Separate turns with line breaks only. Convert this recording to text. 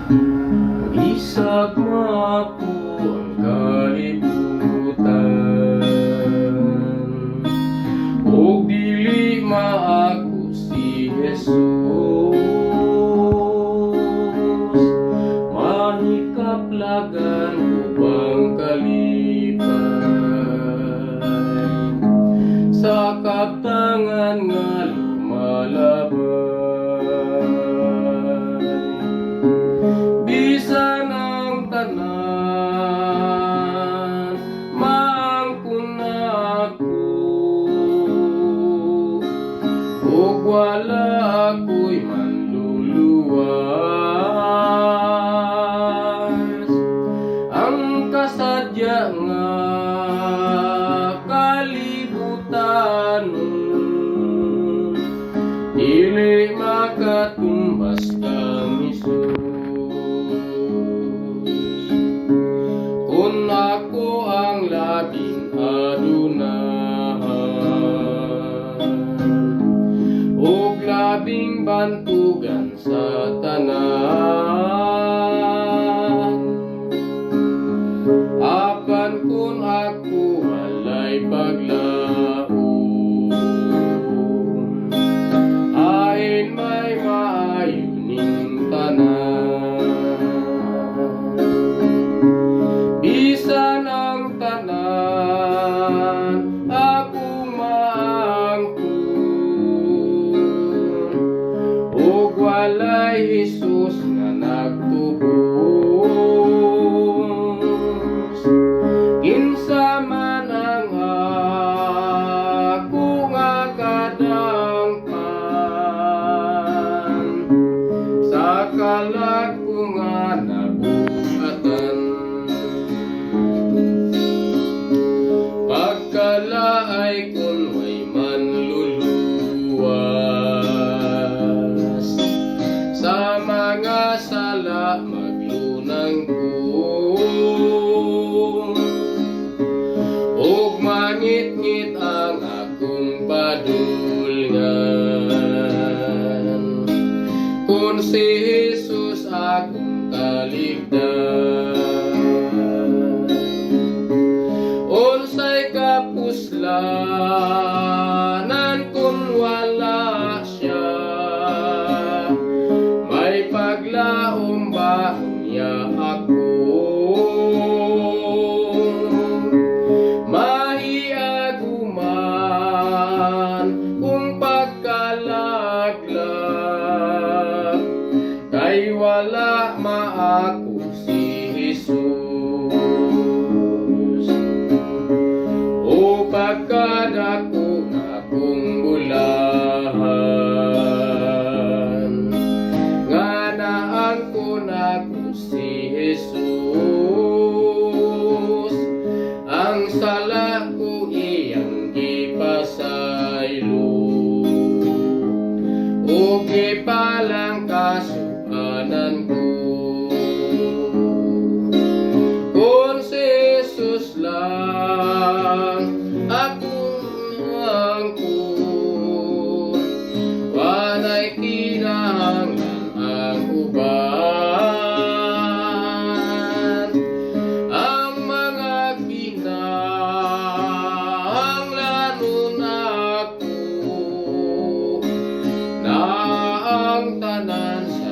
Isag mako ang kalibutan, o dili maako si Jesus. Mahikaplagan ubang kalipay, sa kaptangan nga lumalabay. Bisan ang tanan maangkon ako, ug wala ako'y manluluwas. Ang kasadya nga kalibutan, dili makatumbas kang Hesus. Kung ako ang labing adunahan, ug labing bantugan sa tanan, apan kung ako walay paglaom, ain may maayo ning tanan. Bisan ang tanan akong maangkon, ug walay Hesus nga nagtubos. Kinsa man ang ako nga kadangpan, sa kalag ko nga nabuhatan. Pagkalaay kun way manluluwas, sa mga sala maglunang ko, ug mangit-ngit ang akong padulngan. Kun si Jesus akong kaligdan, unsay kapuslanan kung wala siya? May paglaom ba niya ako? Mahiaguman kung pagkalaglag, kay wala maako si Jesus. O pagkadako akong bulahan, nga naangkon ako si Jesus. Ang sala ko iyang gipasaylo, ug gipalang kasukanan ko. Kung si Jesus lang akong angkon, walay kinahanglan ang uban. Ang mga kinahanglanon ako, na ang tanan sa